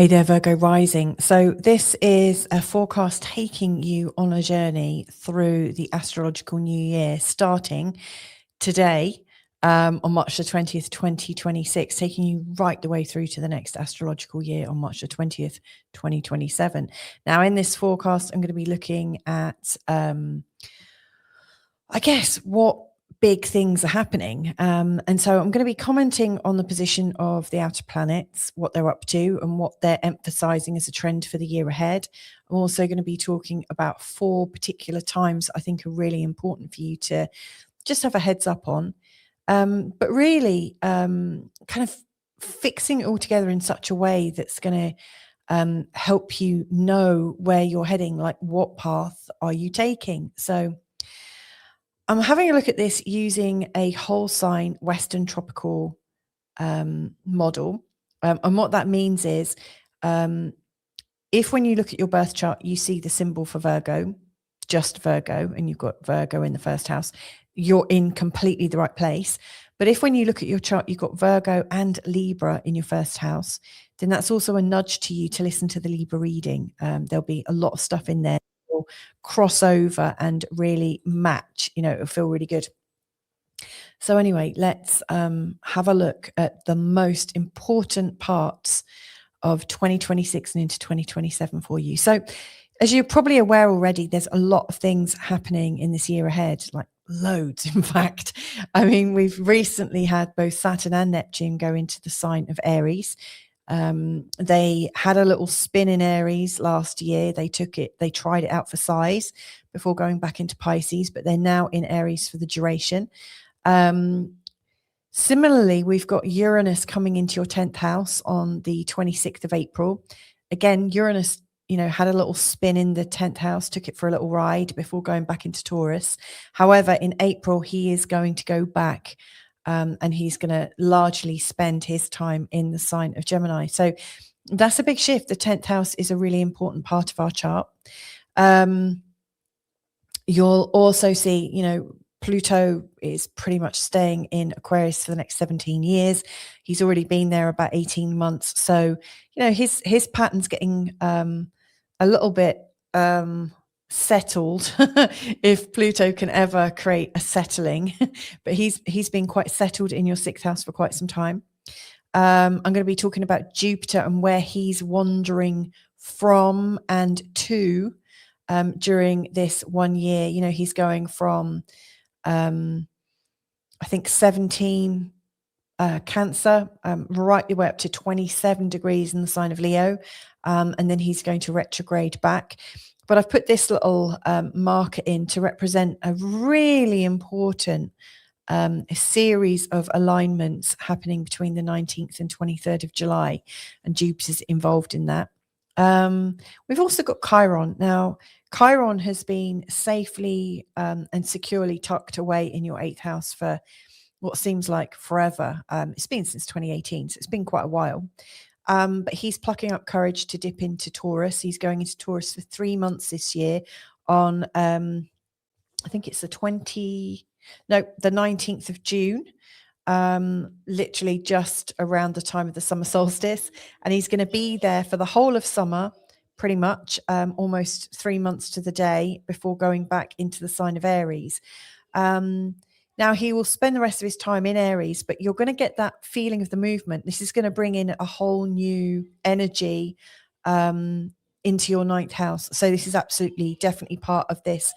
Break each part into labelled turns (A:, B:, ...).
A: Hey there, Virgo rising. So this is a forecast taking you on a journey through the astrological new year, starting today on March the 20th, 2026, taking you right the way through to the next astrological year on March the 20th, 2027. Now, in this forecast, I'm going to be looking at, I guess, what big things are happening. And so I'm going to be commenting on the position of the outer planets, what they're up to, and what they're emphasizing as a trend for the year ahead. I'm also going to be talking about 4 particular times I think are really important for you to just have a heads up on. But really kind of fixing it all together in such a way that's going to help you know where you're heading, like what path are you taking. So I'm having a look at this using a whole sign Western tropical model. And what that means is if when you look at your birth chart, you see the symbol for Virgo, just Virgo, and you've got Virgo in the first house, you're in completely the right place. But if when you look at your chart, you've got Virgo and Libra in your first house, then that's also a nudge to you to listen to the Libra reading. There'll be a lot of stuff in there cross over and really match, it'll feel really good. So anyway, let's have a look at the most important parts of 2026 and into 2027 for you. So as you're probably aware already, there's a lot of things happening in this year ahead, like loads, in fact. I mean, we've recently had both Saturn and Neptune go into the sign of Aries. They had a little spin in Aries last year. They tried it out for size before going back into Pisces, but they're now in Aries for the duration. Similarly, we've got Uranus coming into your 10th house on the 26th of April. Again, Uranus, had a little spin in the 10th house, took it for a little ride before going back into Taurus. However, in April, he is going to go back and he's going to largely spend his time in the sign of Gemini. So that's a big shift. The 10th house is a really important part of our chart. You'll also see, Pluto is pretty much staying in Aquarius for the next 17 years. He's already been there about 18 months. So, his pattern's getting a little bit settled if Pluto can ever create a settling. But he's been quite settled in your 6th house for quite some time. I'm going to be talking about Jupiter and where he's wandering from and to during this 1 year. He's going from I think 17 Cancer, right the way up to 27 degrees in the sign of Leo, and then he's going to retrograde back. But I've put this little marker in to represent a really important a series of alignments happening between the 19th and 23rd of July, and Jupiter's involved in that. We've also got Chiron. Now, Chiron has been safely and securely tucked away in your 8th house for what seems like forever. It's been since 2018, so it's been quite a while. But he's plucking up courage to dip into Taurus. He's going into Taurus for 3 months this year on, I think it's the 19th of June, literally just around the time of the summer solstice. And he's going to be there for the whole of summer, pretty much, almost 3 months to the day before going back into the sign of Aries. Now, he will spend the rest of his time in Aries, but you're going to get that feeling of the movement. This is going to bring in a whole new energy into your 9th house. So this is absolutely, definitely part of this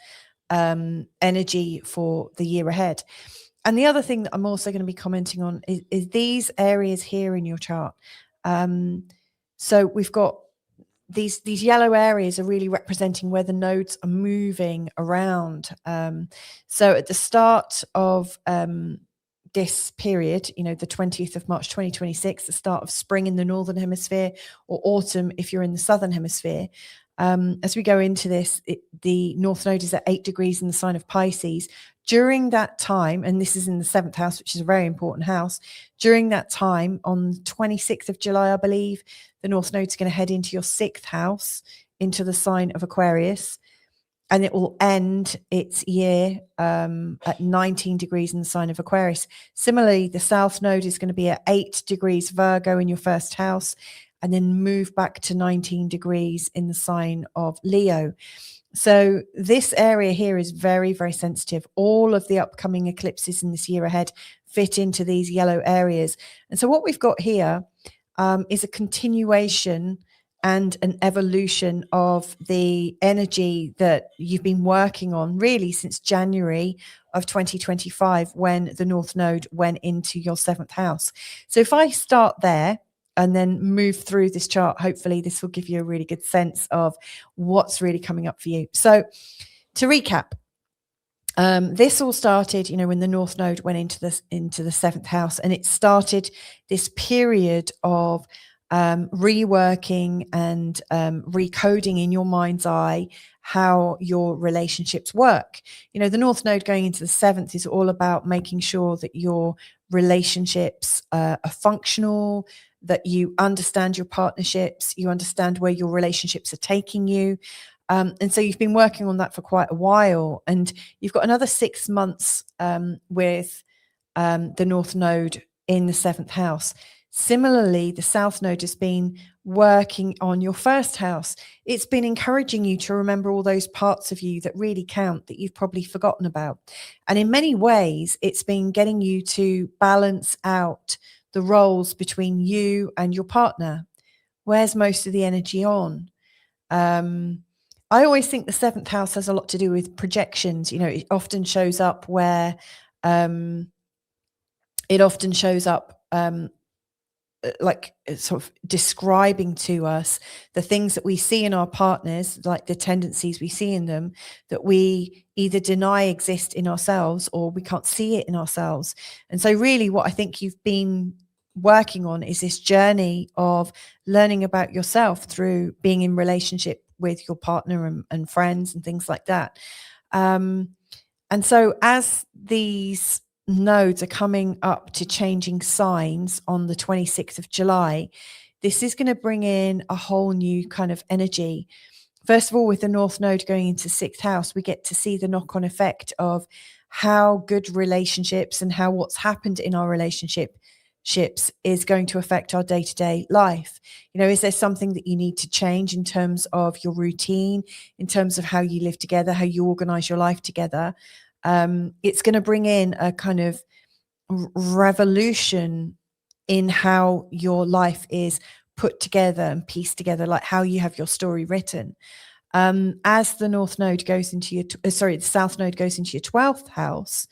A: energy for the year ahead. And the other thing that I'm also going to be commenting on is these areas here in your chart. So we've got these yellow areas are really representing where the nodes are moving around. So at the start of this period, the 20th of March 2026, the start of spring in the northern hemisphere, or autumn if you're in the southern hemisphere. As we go into this, the North Node is at 8 degrees in the sign of Pisces. During that time, and this is in the 7th house, which is a very important house, during that time, on the 26th of July, I believe, the North Node is going to head into your 6th house, into the sign of Aquarius, and it will end its year at 19 degrees in the sign of Aquarius. Similarly, the South Node is going to be at 8 degrees Virgo in your 1st house, and then move back to 19 degrees in the sign of Leo. So this area here is very, very sensitive. All of the upcoming eclipses in this year ahead fit into these yellow areas. And so what we've got here is a continuation and an evolution of the energy that you've been working on really since January of 2025, when the North Node went into your 7th house. So if I start there and then move through this chart, hopefully this will give you a really good sense of what's really coming up for you. So to recap, this all started, when the North Node went into the 7th house, and it started this period of reworking and recoding in your mind's eye how your relationships work. The North Node going into the 7th is all about making sure that your relationships are functional, that you understand your partnerships, you understand where your relationships are taking you. And so you've been working on that for quite a while, and you've got another 6 months with the North Node in the 7th house. Similarly, the South Node has been working on your 1st house. It's been encouraging you to remember all those parts of you that really count, that you've probably forgotten about. And in many ways, it's been getting you to balance out the roles between you and your partner. Where's most of the energy on? I always think the 7th house has a lot to do with projections. It often shows up where like sort of describing to us the things that we see in our partners, like the tendencies we see in them that we either deny exist in ourselves or we can't see it in ourselves. And so really what I think you've been working on is this journey of learning about yourself through being in relationship with your partner and friends and things like that. And so as these nodes are coming up to changing signs on the 26th of July, this is going to bring in a whole new kind of energy. First of all, with the North Node going into 6th house, we get to see the knock-on effect of how good relationships and how what's happened in our relationships is going to affect our day-to-day life. Is there something that you need to change in terms of your routine, in terms of how you live together, how you organize your life together? It's going to bring in a kind of revolution in how your life is put together and pieced together, like how you have your story written. As the North Node goes into the South Node goes into your 12th house,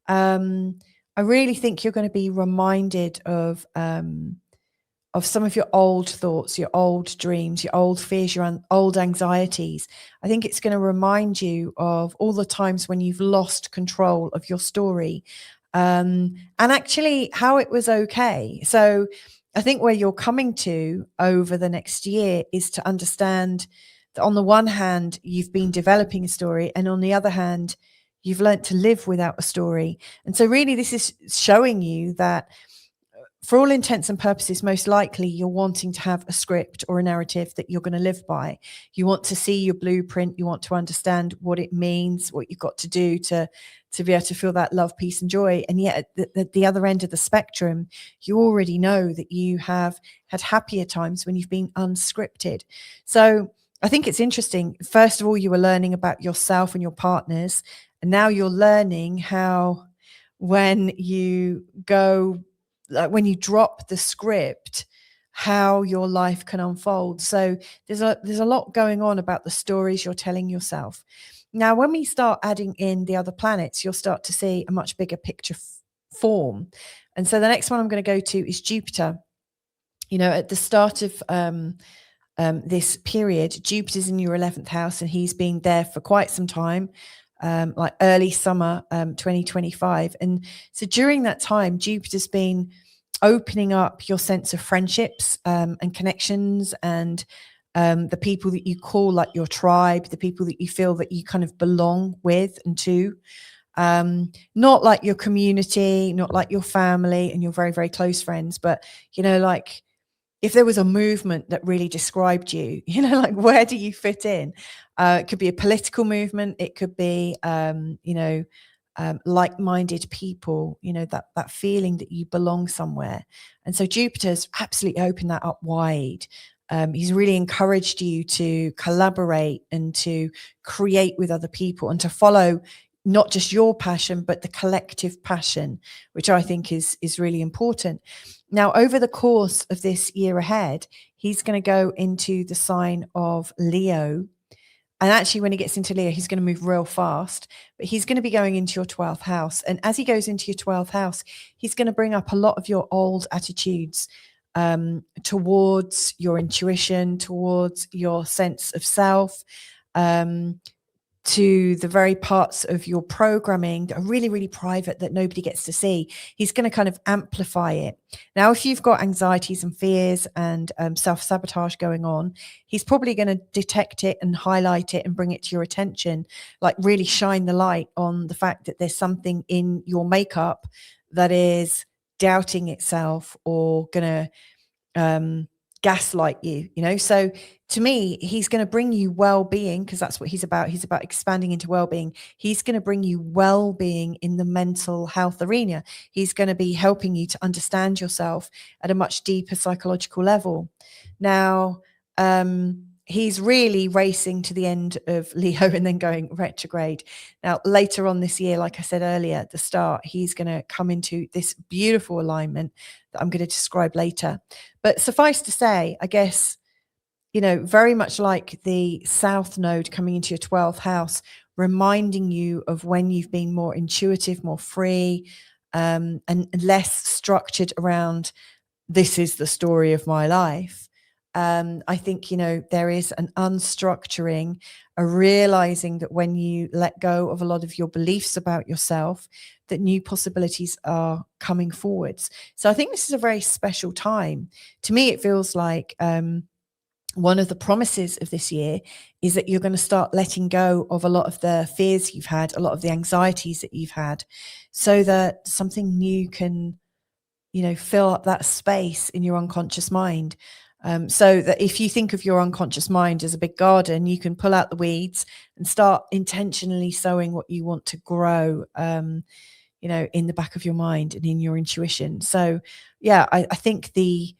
A: I really think you're going to be reminded of some of your old thoughts, your old dreams, your old fears, your old anxieties. I think it's going to remind you of all the times when you've lost control of your story, and actually how it was okay. So I think where you're coming to over the next year is to understand that on the one hand, you've been developing a story, and on the other hand, you've learned to live without a story. And so really this is showing you that for all intents and purposes, most likely you're wanting to have a script or a narrative that you're going to live by. You want to see your blueprint. You want to understand what it means, what you've got to do to be able to feel that love, peace and joy. And yet at the other end of the spectrum, you already know that you have had happier times when you've been unscripted. So I think it's interesting. First of all, you were learning about yourself and your partners. And now you're learning how when you drop the script, how your life can unfold. So there's a lot going on about the stories you're telling yourself. Now, when we start adding in the other planets, you'll start to see a much bigger picture form. And so the next one I'm going to go to is Jupiter. At the start of this period, Jupiter's in your 11th house, and he's been there for quite some time. Like early summer 2025. And so during that time, Jupiter's been opening up your sense of friendships and connections, and the people that you call like your tribe, the people that you feel that you kind of belong with and to. Not like your community, not like your family and your very, very close friends, but, like if there was a movement that really described you, like where do you fit in? It could be a political movement. It could be, like-minded people, that feeling that you belong somewhere. And so Jupiter's absolutely opened that up wide. He's really encouraged you to collaborate and to create with other people and to follow not just your passion, but the collective passion, which I think is really important. Now, over the course of this year ahead, he's going to go into the sign of Leo. And actually, when he gets into Leo, he's going to move real fast, but he's going to be going into your 12th house. And as he goes into your 12th house, he's going to bring up a lot of your old attitudes towards your intuition, towards your sense of self, to the very parts of your programming that are really, really private that nobody gets to see. He's going to kind of amplify it. Now, if you've got anxieties and fears and self-sabotage going on, he's probably going to detect it and highlight it and bring it to your attention, like really shine the light on the fact that there's something in your makeup that is doubting itself or going to gaslight you, so to me, he's going to bring you well-being, because that's what he's about expanding into well-being. He's going to bring you well-being in the mental health arena. He's going to be helping you to understand yourself at a much deeper psychological level. Now, he's really racing to the end of Leo and then going retrograde. Now, later on this year, like I said earlier at the start, he's going to come into this beautiful alignment that I'm going to describe later. But suffice to say, I guess, very much like the South Node coming into your 12th house, reminding you of when you've been more intuitive, more free, and less structured around, this is the story of my life. I think, there is an unstructuring, a realizing that when you let go of a lot of your beliefs about yourself, that new possibilities are coming forwards. So I think this is a very special time. To me, it feels like one of the promises of this year is that you're going to start letting go of a lot of the fears you've had, a lot of the anxieties that you've had, so that something new can, fill up that space in your unconscious mind. So that if you think of your unconscious mind as a big garden, you can pull out the weeds and start intentionally sowing what you want to grow, in the back of your mind and in your intuition. So, yeah, I think the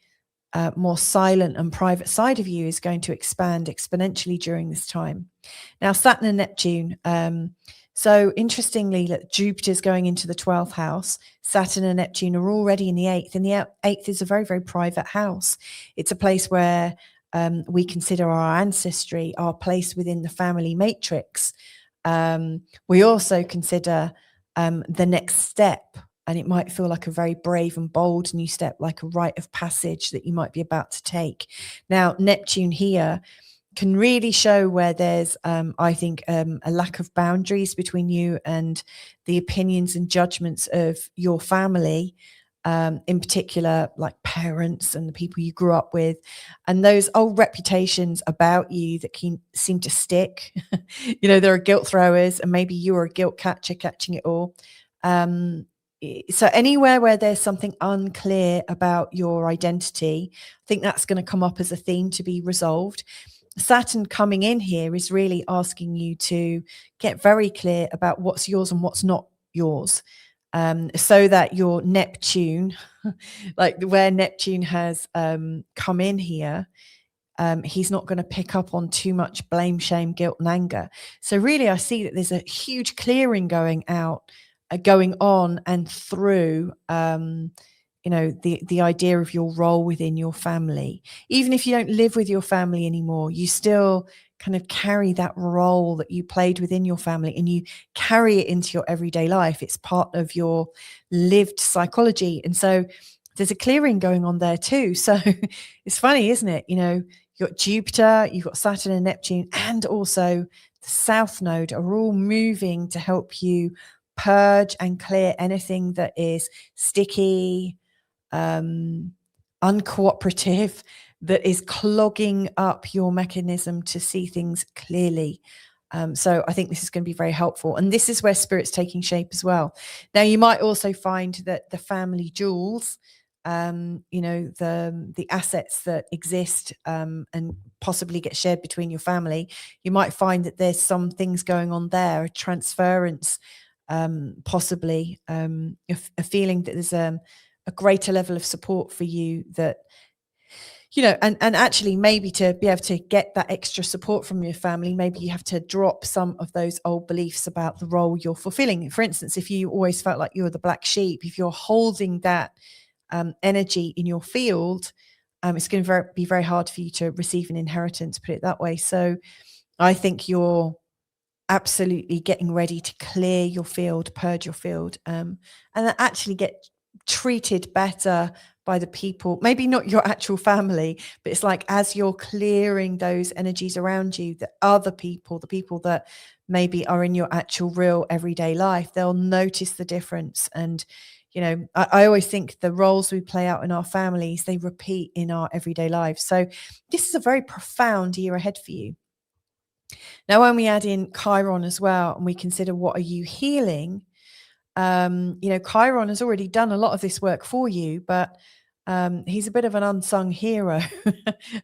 A: more silent and private side of you is going to expand exponentially during this time. Now, Saturn and Neptune. So interestingly, Jupiter's going into the 12th house. Saturn and Neptune are already in the 8th. And the 8th is a very, very private house. It's a place where we consider our ancestry, our place within the family matrix. We also consider the next step. And it might feel like a very brave and bold new step, like a rite of passage that you might be about to take. Now, Neptune here can really show where there's, I think, a lack of boundaries between you and the opinions and judgments of your family, in particular, like parents and the people you grew up with, and those old reputations about you that can seem to stick. There are guilt throwers, and maybe you are a guilt catcher catching it all. So anywhere where there's something unclear about your identity, I think that's going to come up as a theme to be resolved. Saturn coming in here is really asking you to get very clear about what's yours and what's not yours, so that your Neptune, like where Neptune has come in here, he's not going to pick up on too much blame, shame, guilt, and anger. So really, I see that there's a huge clearing going on and through, the idea of your role within your family. Even if you don't live with your family anymore, you still kind of carry that role that you played within your family, and you carry it into your everyday life. It's part of your lived psychology. And so there's a clearing going on there too. So it's funny, isn't it? You've got Jupiter, you've got Saturn and Neptune, and also the South Node are all moving to help you purge and clear anything that is sticky, uncooperative, that is clogging up your mechanism to see things clearly. So I think this is going to be very helpful. And this is where spirit's taking shape as well. Now, you might also find that the family jewels, the assets that exist and possibly get shared between your family, you might find that there's some things going on there, a transference possibly a feeling that there's a greater level of support for you, that and actually maybe to be able to get that extra support from your family, maybe you have to drop some of those old beliefs about the role you're fulfilling. For instance, if you always felt like you were the black sheep, if you're holding that energy in your field, it's going to be very hard for you to receive an inheritance, put it that way. So I think you're absolutely getting ready to clear your field, purge your field, and actually get treated better by the people, maybe not your actual family, but it's like as you're clearing those energies around you, the other people, the people that maybe are in your actual real everyday life, they'll notice the difference. And I always think the roles we play out in our families, they repeat in our everyday lives. So this is a very profound year ahead for you. Now, when we add in Chiron as well, and we consider what are you healing, Chiron has already done a lot of this work for you, but he's a bit of an unsung hero.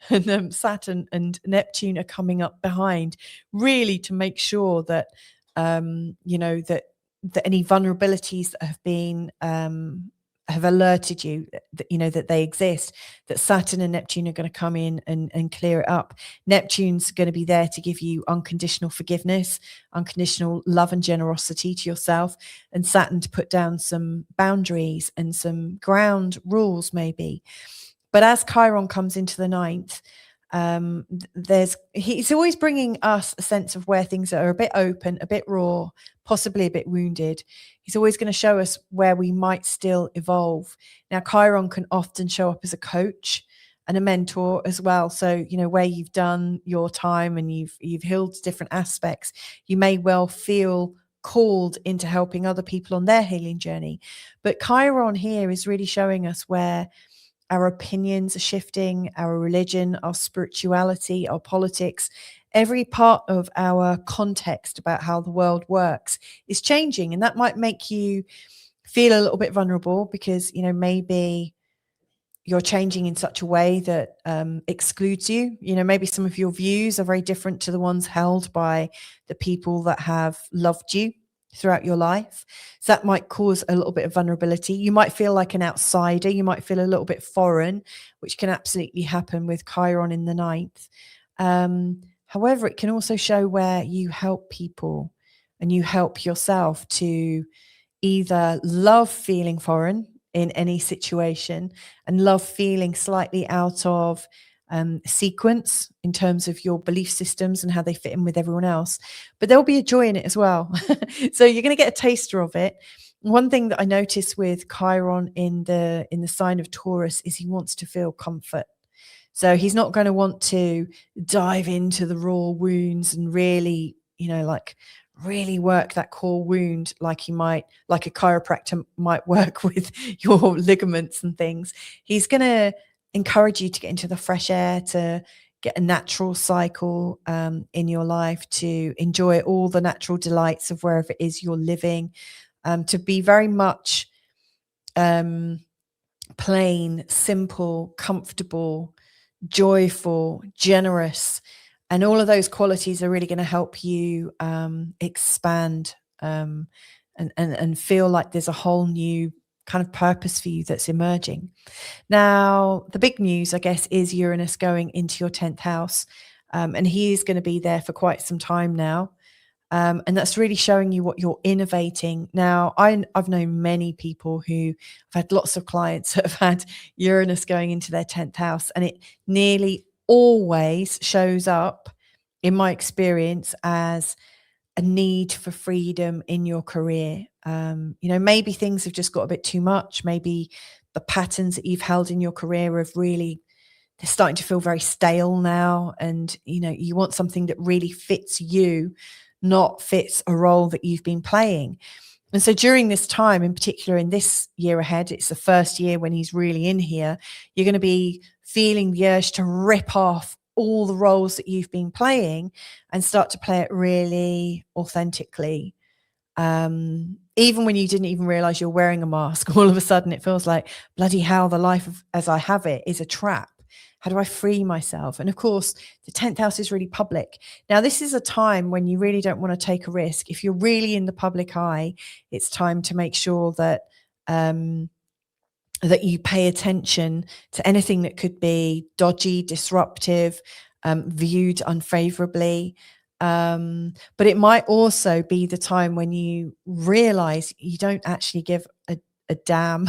A: And Saturn and Neptune are coming up behind, really to make sure that, that any vulnerabilities that have been have alerted you that, that they exist, that Saturn and Neptune are going to come in and clear it up. Neptune's going to be there to give you unconditional forgiveness, unconditional love and generosity to yourself, and Saturn to put down some boundaries and some ground rules maybe. But as Chiron comes into the ninth, he's always bringing us a sense of where things are a bit open, a bit raw, possibly a bit wounded. He's always going to show us where we might still evolve. Now, Chiron can often show up as a coach and a mentor as well. So, where you've done your time and you've healed different aspects, you may well feel called into helping other people on their healing journey. But Chiron here is really showing us where our opinions are shifting, our religion, our spirituality, our politics, every part of our context about how the world works is changing. And that might make you feel a little bit vulnerable because, maybe you're changing in such a way that excludes you. Maybe some of your views are very different to the ones held by the people that have loved you throughout your life. So that might cause a little bit of vulnerability. You might feel like an outsider. You might feel a little bit foreign, which can absolutely happen with Chiron in the ninth. However, it can also show where you help people and you help yourself to either love feeling foreign in any situation and love feeling slightly out of sequence in terms of your belief systems and how they fit in with everyone else, but there'll be a joy in it as well. So you're going to get a taster of it. One thing that I notice with Chiron in the sign of Taurus is he wants to feel comfort. So he's not going to want to dive into the raw wounds and really, really work that core wound like a chiropractor might work with your ligaments and things. He's going to encourage you to get into the fresh air, to get a natural cycle in your life, to enjoy all the natural delights of wherever it is you're living, to be very much plain, simple, comfortable, joyful, generous. And all of those qualities are really going to help you expand and feel like there's a whole new kind of purpose for you that's emerging. Now, the big news, I guess, is Uranus going into your 10th house. And he is going to be there for quite some time now. And that's really showing you what you're innovating. Now, I've known many people who have had lots of clients that have had Uranus going into their 10th house, and it nearly always shows up, in my experience, as a need for freedom in your career. Maybe things have just got a bit too much. Maybe the patterns that you've held in your career have really, they're starting to feel very stale now. And, you want something that really fits you, not fits a role that you've been playing. And so during this time, in particular in this year ahead, it's the first year when he's really in here, you're going to be feeling the urge to rip off all the roles that you've been playing and start to play it really authentically. Even when you didn't even realize you're wearing a mask, all of a sudden it feels like, bloody hell, the life as I have it is a trap. How do I free myself? And of course, the 10th house is really public. Now, this is a time when you really don't want to take a risk. If you're really in the public eye, it's time to make sure that that you pay attention to anything that could be dodgy, disruptive, viewed unfavorably. But it might also be the time when you realize you don't actually give a damn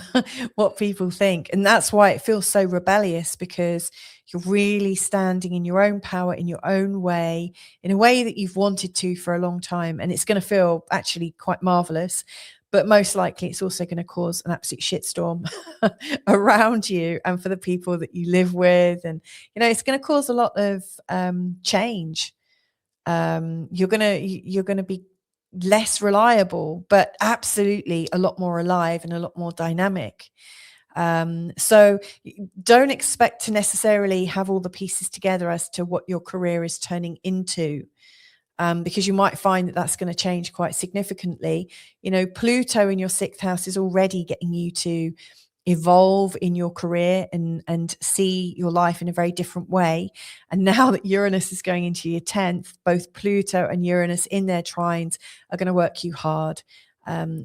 A: what people think. And that's why it feels so rebellious, because you're really standing in your own power, in your own way, in a way that you've wanted to for a long time. And it's going to feel actually quite marvelous. But most likely it's also going to cause an absolute shitstorm around you and for the people that you live with. And, you know, it's going to cause a lot of change. You're going to be less reliable, but absolutely a lot more alive and a lot more dynamic. So don't expect to necessarily have all the pieces together as to what your career is turning into. Because you might find that that's going to change quite significantly. You know, Pluto in your 6th house is already getting you to evolve in your career and see your life in a very different way. And now that Uranus is going into your 10th, both Pluto and Uranus in their trines are going to work you hard.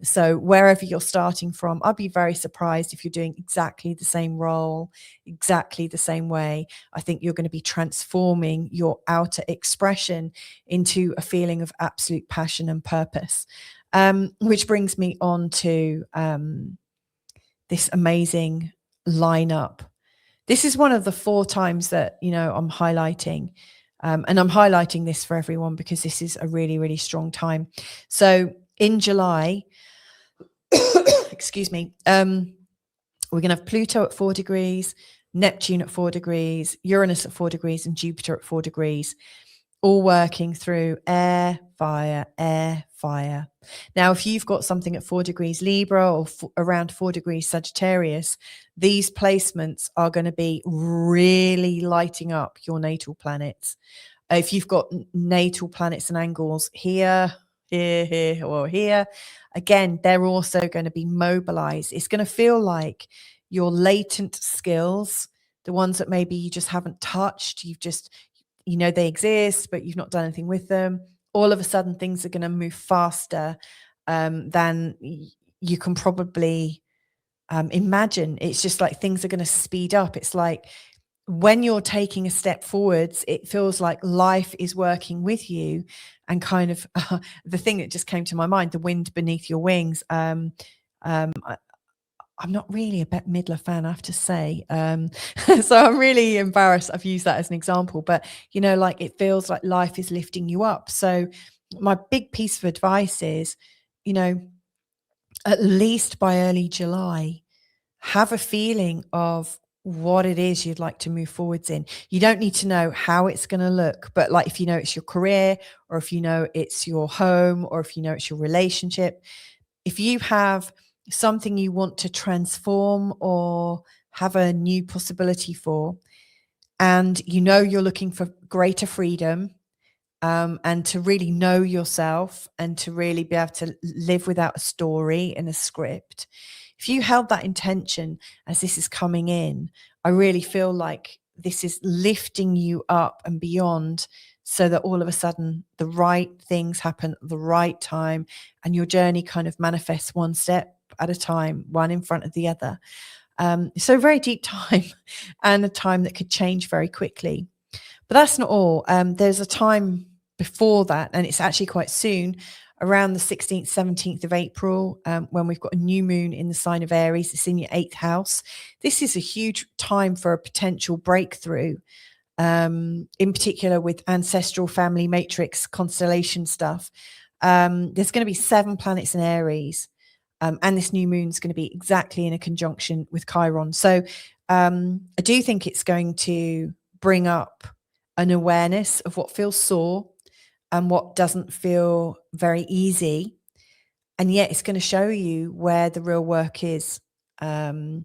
A: So wherever you're starting from, I'd be very surprised if you're doing exactly the same role, exactly the same way. I think you're going to be transforming your outer expression into a feeling of absolute passion and purpose. Which brings me on to this amazing lineup. This is one of the 4 times that, you know, I'm highlighting. And I'm highlighting this for everyone because this is a really, really strong time. So in July, excuse me, we're going to have Pluto at 4 degrees, Neptune at 4 degrees, Uranus at 4 degrees, and Jupiter at 4 degrees, all working through air, fire, air, fire. Now, if you've got something at 4 degrees Libra or around 4 degrees Sagittarius, these placements are going to be really lighting up your natal planets. If you've got natal planets and angles here, here, or here, again, they're also going to be mobilized. It's going to feel like your latent skills, the ones that maybe you just haven't touched, you've just, you know, they exist, but you've not done anything with them. All of a sudden, things are going to move faster than you can probably imagine. It's just like things are going to speed up. It's like when you're taking a step forwards, it feels like life is working with you, and kind of the thing that just came to my mind, the wind beneath your wings. I'm not really a Bette Midler fan, I have to say. So I'm really embarrassed I've used that as an example, but, you know, like it feels like life is lifting you up. So my big piece of advice is, you know, at least by early July, have a feeling of what it is you'd like to move forwards in. You don't need to know how it's going to look, but like if you know it's your career, or if you know it's your home, or if you know it's your relationship, if you have something you want to transform or have a new possibility for, and you know you're looking for greater freedom, and to really know yourself and to really be able to live without a story and a script, if you held that intention as this is coming in, I really feel like this is lifting you up and beyond, so that all of a sudden the right things happen at the right time and your journey kind of manifests one step at a time, one in front of the other. So very deep time and a time that could change very quickly. But that's not all. There's a time before that, and it's actually quite soon, around the 16th, 17th of April, when we've got a new moon in the sign of Aries. It's in your 8th house. This is a huge time for a potential breakthrough, in particular with ancestral family matrix constellation stuff. There's going to be 7 planets in Aries, and this new moon is going to be exactly in a conjunction with Chiron. So I do think it's going to bring up an awareness of what feels sore and what doesn't feel very easy. And yet it's going to show you where the real work is. And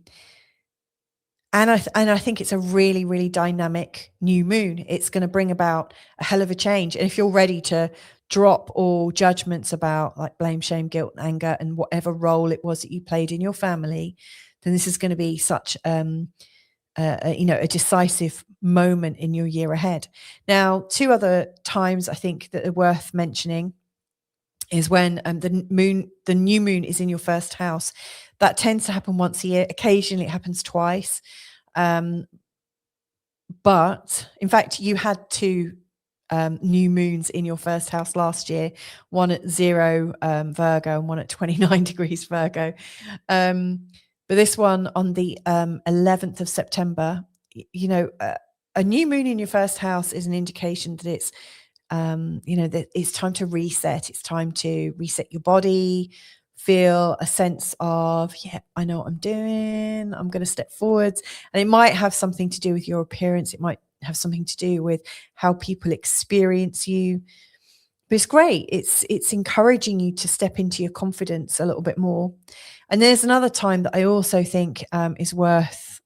A: I think it's a really, really dynamic new moon. It's going to bring about a hell of a change. And if you're ready to drop all judgments about like blame, shame, guilt, anger, and whatever role it was that you played in your family, then this is going to be such a decisive moment in your year ahead. Now, two other times I think that are worth mentioning is when the new moon is in your first house. That tends to happen once a year. Occasionally it happens twice. But in fact, you had two new moons in your first house last year, one at 0 Virgo and one at 29 degrees Virgo. But this one on the 11th of September, a new moon in your first house is an indication that it's, that it's time to reset. It's time to reset your body, feel a sense of, yeah, I know what I'm doing. I'm going to step forwards. And it might have something to do with your appearance. It might have something to do with how people experience you. But it's great. It's encouraging you to step into your confidence a little bit more. And there's another time that I also think is worth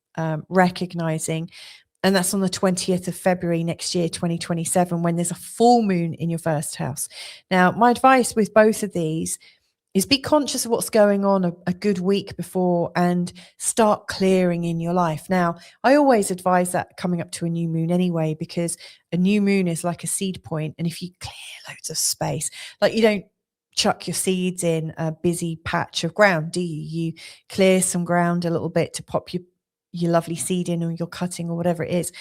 A: recognizing. And that's on the 20th of February next year, 2027, when there's a full moon in your first house. Now, my advice with both of these is be conscious of what's going on a good week before and start clearing in your life. Now, I always advise that coming up to a new moon anyway, because a new moon is like a seed point. And if you clear loads of space, like you don't chuck your seeds in a busy patch of ground, do you? You clear some ground a little bit to pop your lovely seed in, or your cutting, or whatever it is.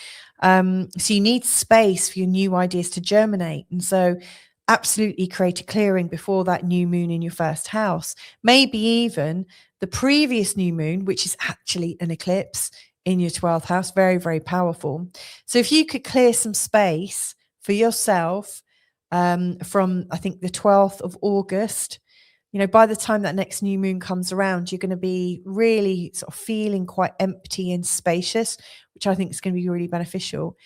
A: So you need space for your new ideas to germinate. And so absolutely create a clearing before that new moon in your first house. Maybe even the previous new moon, which is actually an eclipse in your 12th house. Very, very powerful. So if you could clear some space for yourself from, I think, the 12th of August, by the time that next new moon comes around, you're going to be really sort of feeling quite empty and spacious, which I think is going to be really beneficial.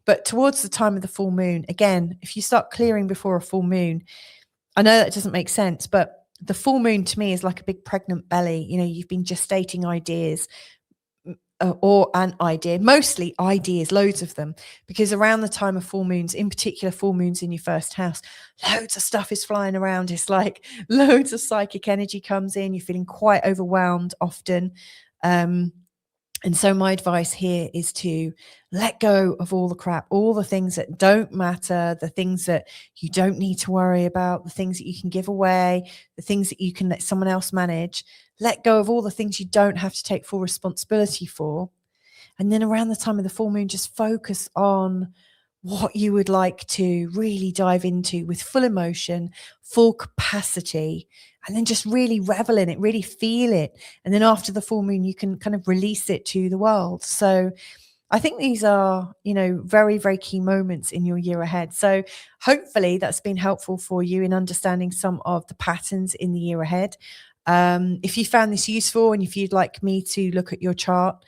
A: But towards the time of the full moon, again, if you start clearing before a full moon, I know that doesn't make sense, but the full moon to me is like a big pregnant belly. You've been gestating ideas, or an idea, mostly ideas, loads of them, because around the time of full moons, in particular full moons in your first house, loads of stuff is flying around. It's like loads of psychic energy comes in. You're feeling quite overwhelmed often. And so my advice here is to let go of all the crap, all the things that don't matter, the things that you don't need to worry about, the things that you can give away, the things that you can let someone else manage. Let go of all the things you don't have to take full responsibility for. And then around the time of the full moon, just focus on what you would like to really dive into with full emotion, full capacity, and then just really revel in it, really feel it. And then after the full moon, you can kind of release it to the world. So I think these are, very, very key moments in your year ahead. So hopefully that's been helpful for you in understanding some of the patterns in the year ahead. If you found this useful, and if you'd like me to look at your chart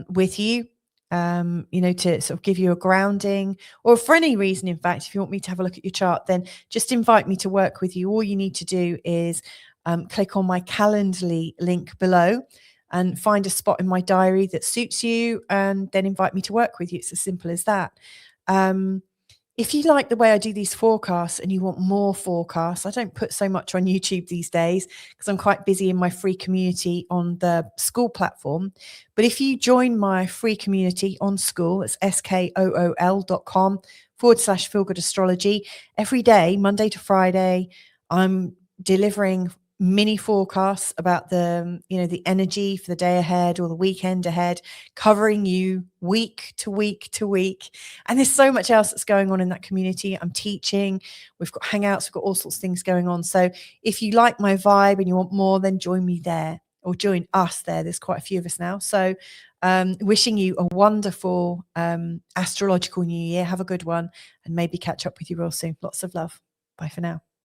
A: with you, to sort of give you a grounding, or for any reason, in fact, if you want me to have a look at your chart, then just invite me to work with you. All you need to do is click on my Calendly link below and find a spot in my diary that suits you, and then invite me to work with you. It's as simple as that. If you like the way I do these forecasts and you want more forecasts, I don't put so much on YouTube these days because I'm quite busy in my free community on the School platform. But if you join my free community on School, it's skool.com/feel-good astrology. Every day, Monday to Friday, I'm delivering mini forecasts about the energy for the day ahead or the weekend ahead, covering you week to week to week. And there's so much else that's going on in that community. I'm teaching, we've got hangouts, we've got all sorts of things going on. So if you like my vibe and you want more, then join me there, or join us there. There's quite a few of us now. So wishing you a wonderful astrological new year. Have a good one, and maybe catch up with you real soon. Lots of love. Bye for now.